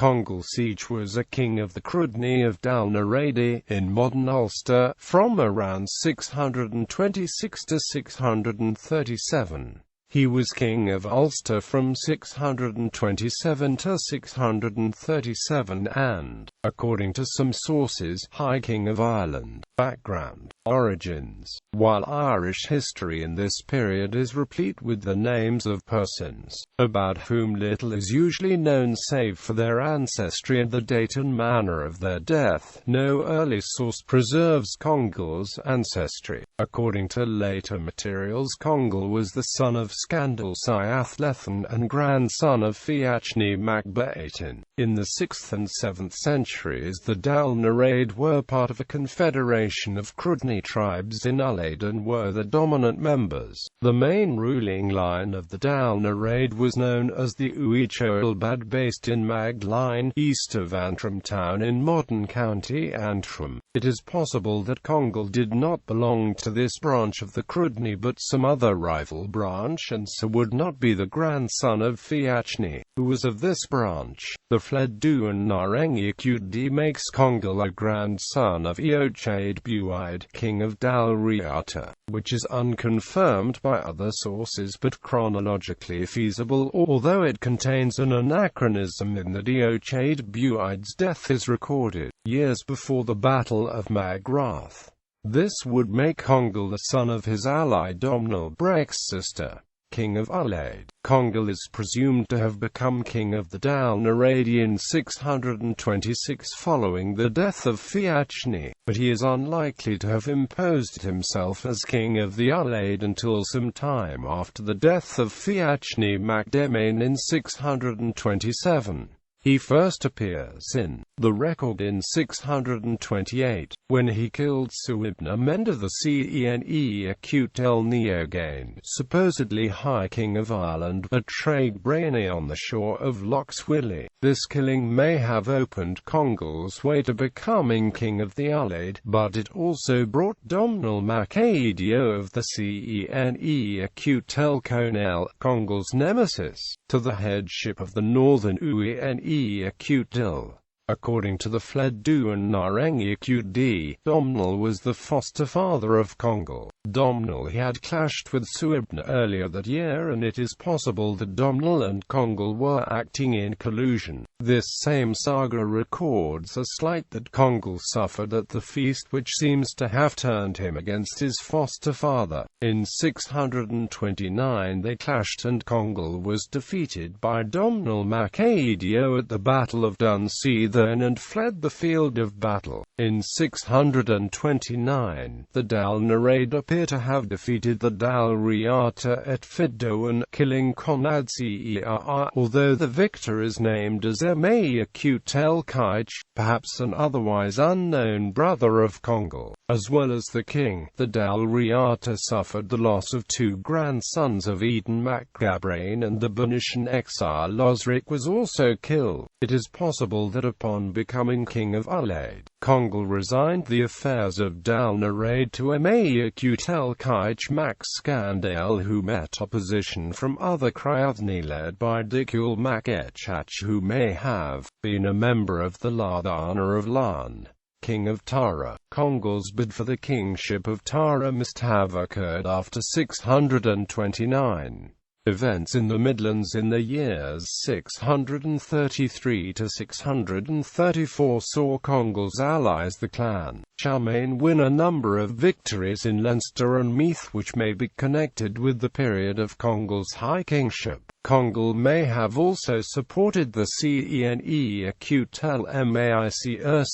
Congal Cáech was a king of the Cruithne of Dál nAraidi, in modern Ulster, from around 626 to 637. He was king of Ulster from 627 to 637 and, according to some sources, High King of Ireland. Background. Origins. While Irish history in this period is replete with the names of persons, about whom little is usually known save for their ancestry and the date and manner of their death, no early source preserves Congal's ancestry. According to later materials, Congal was the son of Congal Cáech and grandson of Fiachni mac Beatin. In the 6th and 7th centuries, the Dál nAraidi were part of a confederation of Cruithne tribes in Ulaid and were the dominant members. The main ruling line of the Dál nAraidi was known as the Uiche based in Magdline, east of Antrim town in modern County Antrim. It is possible that Congal did not belong to this branch of the Cruithne but some other rival branch, and so would not be the grandson of Fiachni, who was of this branch. The Fleadú nAraidi makes Congal a grandson of Eochaid Buaid, king of Dál Riata, which is unconfirmed by other sources but chronologically feasible, although it contains an anachronism in that Eochaid Buaid's death is recorded years before the Battle of Magrath. This would make Congal the son of his ally Domnall Brec's sister, king of Ulaid. Congal is presumed to have become king of the Dál nAraidi in 626 following the death of Fiachni, but he is unlikely to have imposed himself as king of the Ulaid until some time after the death of Fiachni mac Beatin in 627. He first appears in the record in 628, when he killed Suibna Menda the Cene Acute El Neogain, supposedly High King of Ireland, at Traig Brainy on the shore of Loch Swilly. This killing may have opened Congal's way to becoming king of the Ulaid, but it also brought Domnall mac Aidio of the Cene Acute El Conel, Congal's nemesis, to the headship of the northern Uene Acute Il. According to the Fleadú nAraidi, Domnall was the foster father of Congal. Domnall had clashed with Suibna earlier that year, and it is possible that Domnall and Congal were acting in collusion. This same saga records a slight that Congal suffered at the feast, which seems to have turned him against his foster father. In 629 they clashed and Congal was defeated by Domnall mac Aidio at the Battle of Dunseathern and fled the field of battle. In 629, the Dál nAraidi appear to have defeated the Dál Riata at Fidowan, killing Congal Cáech, although the victor is named as Congal Cáech, perhaps an otherwise unknown brother of Congal. As well as the king, the Dál Riata suffered the loss of two grandsons of Eden mac Gabrain, and the Benitian exile Osric was also killed. It is possible that upon becoming king of Ulaid, Congal resigned the affairs of Dál nAraidi to Congal Cáech mac Scandale, who met opposition from other Cruithne led by Congal Cáech, who may have been a member of the Ladana of Larn, king of Tara. Congal's bid for the kingship of Tara must have occurred after 629. Events in the Midlands in the years 633 to 634 saw Congal's allies the clan Charlemagne win a number of victories in Leinster and Meath, which may be connected with the period of Congal's high kingship. Congal may have also supported the Cene Acute El Maic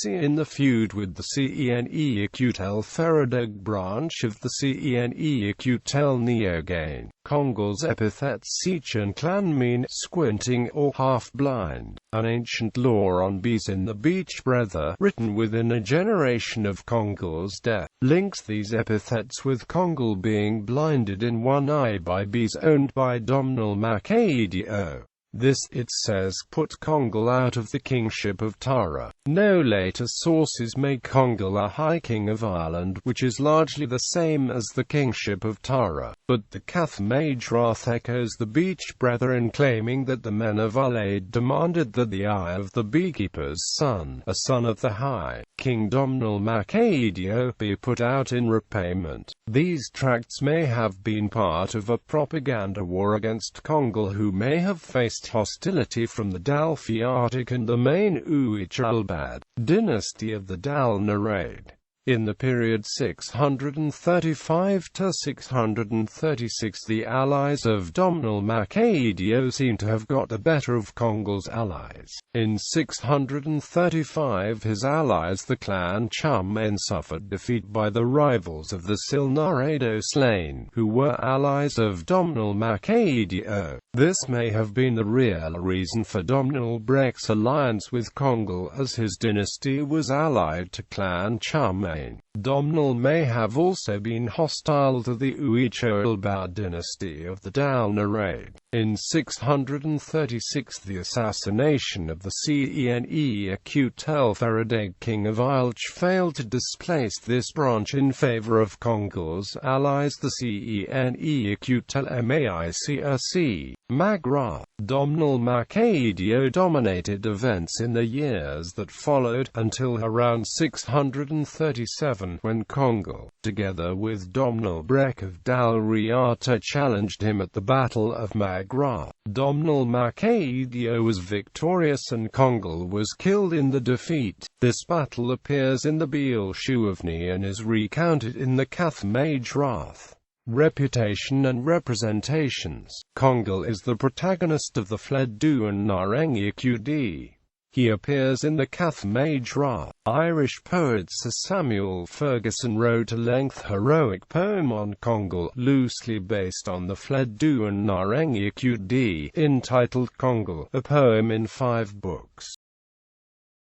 in the feud with the Cene Acute El Feradeg branch of the Cene Acute El Neogain. Congal's epithets Cáech and clan mean squinting or half-blind. An ancient lore on bees in the Beach Brether, written within a generation of Congal's death, links these epithets with Congal being blinded in one eye by bees owned by Domnall mac Aidio. This, it says, put Congal out of the kingship of Tara. No later sources make Congal a High King of Ireland, which is largely the same as the kingship of Tara, but the Cath Madrath echoes the Beach Brethren, claiming that the men of Ulaid demanded that the eye of the beekeeper's son, a son of the High King Domnall Mac Éideal, be put out in repayment. These tracts may have been part of a propaganda war against Congal, who may have faced hostility from the Dalfiatic and the main Uich-Albad dynasty of the Dál nAraidi. In the period 635 to 636, the allies of Domnall Mac Éideal seem to have got the better of Congal's allies. In 635, his allies, the clan Chamain, suffered defeat by the rivals of the Silnarido Slain, who were allies of Domnall Mac Éideal. This may have been the real reason for Domnall Brec's alliance with Congal, as his dynasty was allied to clan Chamain. Domnall may have also been hostile to the Uich-Albad dynasty of the Dál nAraidi. In 636, the assassination of the Cene Acute Elferadeg, king of Ilch, failed to displace this branch in favour of Congal's allies, the Cene Acute Maicrc. Magrath. Domnall Mac Éideal dominated events in the years that followed, until around 637, when Congal, together with Domnall Brec of Dál Riata, challenged him at the Battle of Magrath. Domnall Mac Éideal was victorious and Congal was killed in the defeat. This battle appears in the Beal Shuavni and is recounted in the Cath Madrath. Reputation and representations. Congal is the protagonist of the Fled Duan nAraidi Qd. He appears in the Cath Madrath. Irish poet Sir Samuel Ferguson wrote a length heroic poem on Congal, loosely based on the Fled Duan nAraidi Qd, entitled Congal, a poem in 5 books.